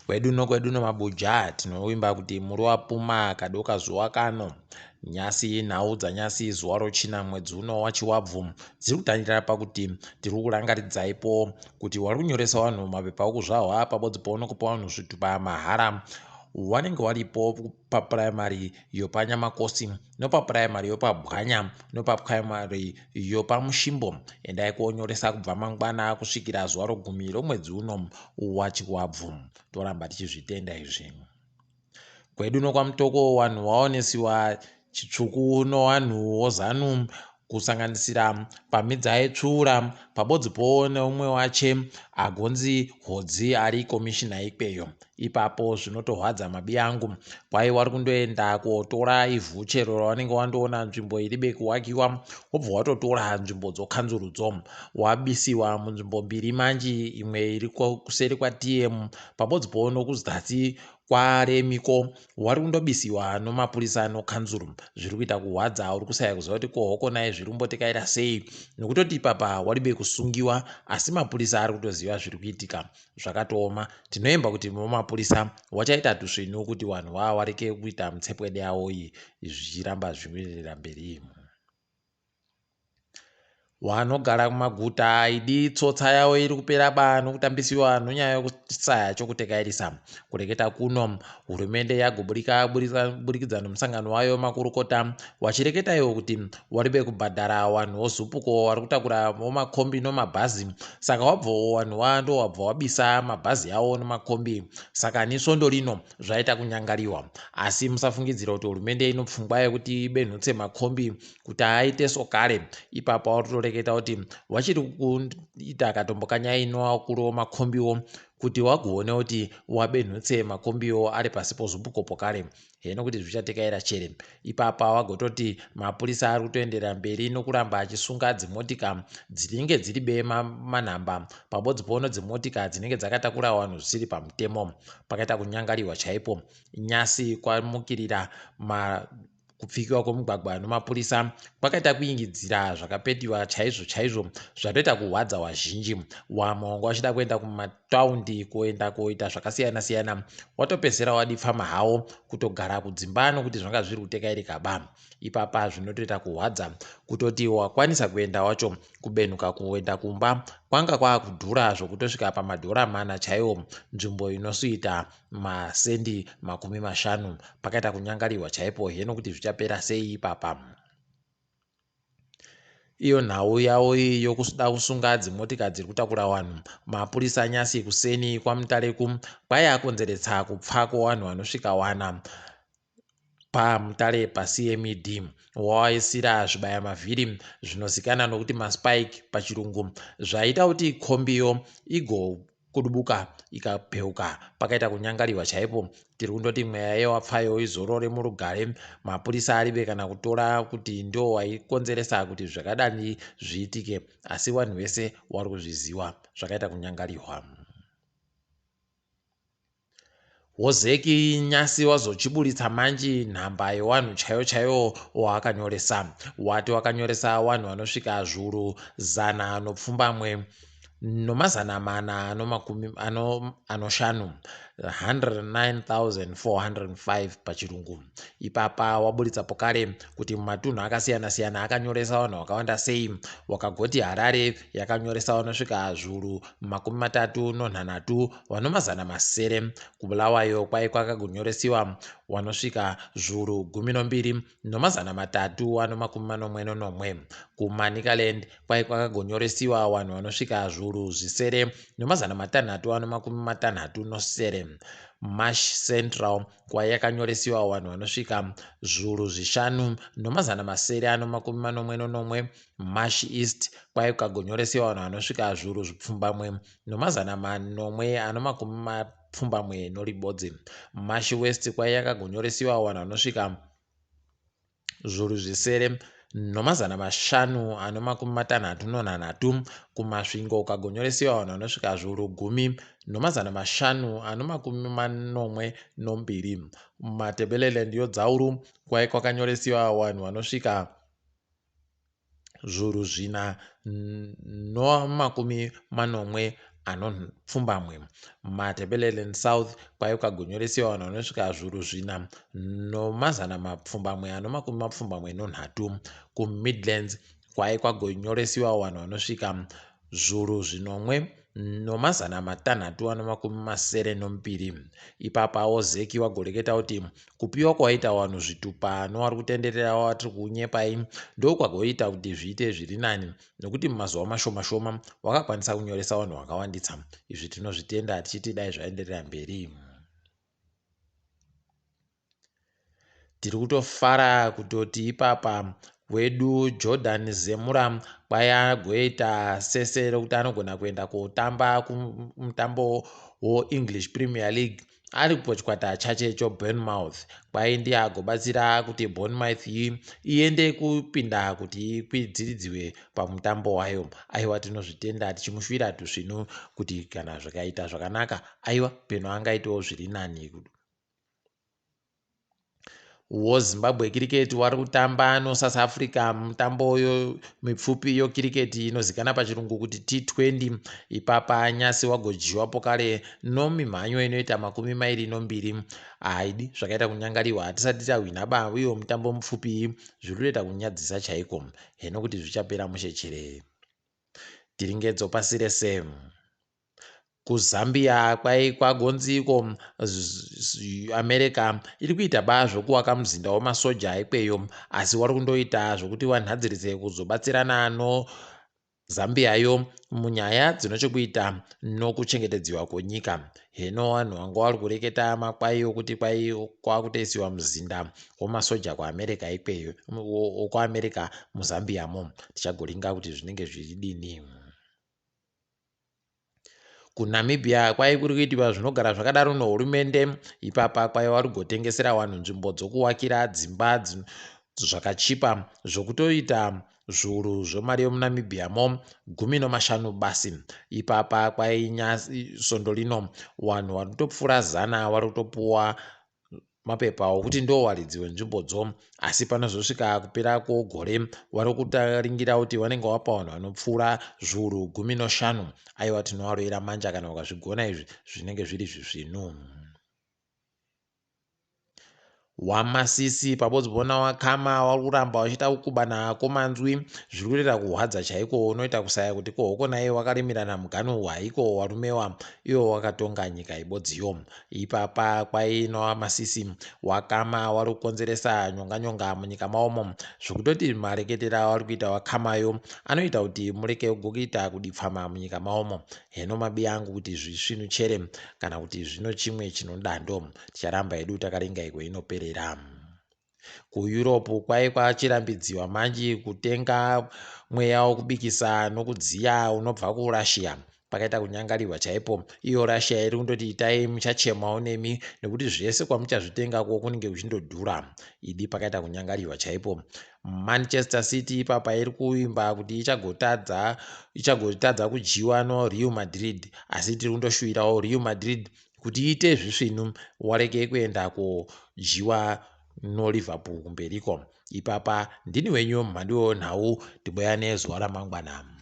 kweduno mabuja tinovimba kuti muri wapuma kadoka zuva kano nyasi nhau dzanyasi zuva rochina mwedzi uno waChiwabvu dziri kutandira pakuti tiri kurangaridzaipo kuti wari kunyoresa vanhu mapepa okuzvahwa pabodzi paunokupa vanhu zvitupa mahara wanenge waripo papuraimari yopanyamakosi nopapuraimari yopabwanya nopapuraimari yopamushimbo endai konyoresa kubva mangwana kusvikira zuva rogumi romwedzi uno waChiwabvu. Toramba tichizvitenda izvi. Kwedu nokwamutoko wanhu waonesiwa chitsvuku nowanhu wozanu kusanganisira pamidzi aipfuura pabodzipo neumwe wache agonzi hodzi ari komishina ikweyo. Ipapo zvinotorwadza mabi angu kwai wari kundoenda kotora ivhu chero rawanenge wandoona nzvimbo iribe kuwakiwa wobva watotora nzvimbo dzokanzurudzo wabisiwa munzvimbo mbiri manji imwe iri kuseri kwaTM pabodzipo nokuzasi kwaremiko wari kundobisiwa nomapurisa nokanzuru zviri kuita kuhwadza uri kusaya kuziva kuti kohoko naye zviri kumbotekaira sei nokutoti ipapa waribe kusungiwa asi mapurisa ari kutoziva zviri kuitika zvakatooma. Tinoemba kuti mapurisa wachaita tusvinu kuti vanhu vava wareke kuita mutsepwede yavo iyi zvichiramba zvimirira mberi. Wanogara kumaguta aidi tsotsa yavo iri kupera baa nokutambisiwa nonyaya yokusaya chokutekairisa kureketa kuno hurumende yagoburikidza nomusangano wayo makurukota wachireketa iwo kuti waribe kubhadhara wanhu wozupuko wari kutakura makombi nomabhazi saka wabvawo wanhu wando wabva wabisa mabhazi yavo nemakombi saka nisvondo rino zvaita kunyangariwa asi musafungidzira kuti hurumende inopfungwa yekuti ibenhutse makombi kuti aite sokare ipapo wari reketa kuti wachiri kuita katombokanyai novakuru vemakombiwo kuti wagoone kuti wabenhutse makombiwo ari pasi pozupuko pokare heno kuti zvichatekaira chere. Ipapa wagototi mapurisa ari kutoenderera mberi nokuramba achisunga dzimotika dzinenge dziri bema manhamba pabodzipono dzimotika dzinenge dzakatakura vanhu zvisiri pamutemo. Pakaita kunyangariwa chaipo nyasi kwamukirira kupfikiwa kwomugwagwa nomapurisa kwakaita kuingidzira zvakapetiwa chaizvo zvatoita kuhwadza wazhinji. Wamwe wanga wachida kuenda kumataundi kuenda koita zvakasiyana watopedzera wadipfama hawo kutogara kudzimba nokuti zvanga zviri kutekairika ba. Ipapa zvinotoita kuhwadza kutoti wakwanisa kuenda wacho kubenuka kuenda kumba kwanga kwakudhura zvokutosvika pamadhora 4 chaiwo nzvimbo inosvita masendi 50. Pakaita kunyangariwa chaipo heno kuti zvichapera sei ipapa. Iyo nhau yavo iyi yokuda kusunga dzimotika dziri kutakura vanhu mapurisa nyasi kuseni kwaMutare kwai akonzeresa kupfa kwowanhu vanosvika 1 paMutare paCMED waisira zvibaya mavhiri zvinozikana nokuti maspike pachirungu zvaita kuti kombiyo kudubuka ikapeuka. Pakaita kunyangariwa chaipo. Tiri kundoti mweya yewapfayo izorore murugare mapurisa aribe kana kutora kuti ndio waikonzeresa kuti zvakadani zviitike asi vanhu vese wari kuzviziva zvakaita kunyangariwa. ZEC nyasi wazochiburitsa manji nhamba yewanhu chaiwo wakanyoresa wati wakanyoresa wanhu vanosvika zviuru 100 nomazana 450 109,405 pachirungu. Ipapa waburitsa pokare kuti mumatunhu akasiyana akanyoresa vanhu wakawanda sei. Wakagoti Harare yakanyoresa vanosvika zviuru 36 vanomazana 900. Kubulawayo kwai kwakagonyoresiwa vanosvika zviuru 12 nomazana 341. Kumanikaland kwai kwakagonyoresiwa vanhu vanosvika zviuru 7 nomazana 667. Mash Central kwai yakanyoresiwa vanhu vanosvika zviuru 5 nomazana 741. Mash East kwai kwagonyoresiwa vanhu vanosvika zviuru 7 nomazana 870. Mash West kwai yakagonyoresiwa vanhu vanosvika zviuru 7 nomazana 563. Kumasvingo kagonyoresiwa vanhu vanosvika zviuru 10 nomazana 542. Matebeleland yoDzauru kwai kwakanyoresiwa vanhu vanosvika zviuru 4 no 40 anopfumbamwe. Matabeleland South kwaiva kwagonyoresiwa vanhu vanosvika zviuru 4 nomazana mapfumbamwe anomakumi mapfumbamwe no3. KuMidlands kwai kwagonyoresiwa vanhu vanosvika zviuru 5 nomazana 672. Ipapawo ZEC wagoreketa kuti kupiwa kwaita vanhu zvitupa novari kutenderera watiri kunyepai ndokwagoita kuti zviite zviri nani, nokuti mumazuva mashoma shoma wakakwanisa kunyoresa vanhu vakawandisa. Izvi tinozvitenda tichiti dai zvaenderera mberi. Tiri kutofara kutoti ipapa wedu Jordan Zemura kwayagoita sese rokuti anogona kuenda kotamba kumutambo weEnglish Premier League ari kupochwata chachecho Bournemouth. Kwai ndiye agobatsira kuti Bournemouth iende kupinda kuti ikwidziridziwe pamutambo wayo. Aiwa, tinozvitenda tichimushuvira tusvinu kuti kana zvakaita zvakanaka, aiwa peno angaitawo zviri nani. WoZimbabwe Cricket wari kutamba noSouth Africa mutambo mipfupi yokiriketi inozikana pachirungu kuti T20. Ipapa nyasi wagojiwapo kare nomimhanyo inoita 22. Haidi zvakaita kunyangariwa, hatisati tahwina uyo mutambo mupfupi, zviri kuita kunyadzisa chaiko. Heno kuti zvichapera mushechere. Tiringedzo pasi rese. KuZambia kwai kwagonziko America iri kuita zvokuvaka muzinda wemasoja ikweyo, asi wari kundoita zvokuti wanhadzirize kuzobatsirana noZambiayo munyaya dzinochokuita nokuchengetedzwa kwenyika. Heno vanhu vanga vari kureketa makwaiyo kuti kwai kwakutoisiwa muzinda wemasoja kuAmerica ikweyo, wokwaAmerica muZambiamo. Tichagoringa kuti zvinenge zvichidini. KuNamibia kwai kuri kuitiwa zvinogara zvakadaro nehurumende. Ipapa kwai vari kugotengesera vanhu nzvimbo dzokuwakira dzimba zvakachipa zvokutoita zviuru zvemari yomuNamibiamo 15 basi. Ipapa kwai svondo rino vanhu vari kutopfuura 100 vari kutopuwa mapepa okuti ndo waridziwe nzvimbodzo, asi panozosvika kupera kwegore vari kutaringira kuti vanenge vapa vanhu vanopfuura zviuru 15. Aiwa, tinovaroera manja kana vakazvigona izvi zvinenge zviri zvisvinu. WaMasisi pabodzibona wakama vari kuramba vachiita kukubana komanzwi, zviri kuita kuhwadza chaiko. Unoita kusaya kuti kohoko naye wakarimirana muganhu hwaiko warumewa iwo wakatonga nyika ibodziyo. Ipapa kwai noWaMasisi wakama vari kukonzeresa nyonganyonga munyika mavomo, zvokutoti mareketera vari kuita wakamayo anoita kuti mureke kuita kudipfama munyika mavomo. Heno mabi angu kuti zvisvinu chere kana kuti zvino chimwe chinodando, ticharamba hedu takaringa ikwe inoperera. KuEurope kwai kwachirambidziwa manje kutenga mweya wokubikisa nokudziya unobva kuRussia. Pakaita kunyangariwa chaipo. Iyo Russia iri kundoti itai muchachemawo nemi nekuti zvese kwamuchazvitengako kunenge kuchindodhura. Idi pakaita kunyangariwa chaipo. Manchester City ipapa iri kuimba kuti ichagotadza kujiwa noReal Madrid, asi tiri kundoshuvirawo Real Madrid kuti iite zvisvinu wareke kuenda kojiwa noLiverpool kumberiko. Ipapa ndini wenyu Mhanduwe WeNhau, tiboyane zuva ramangwana.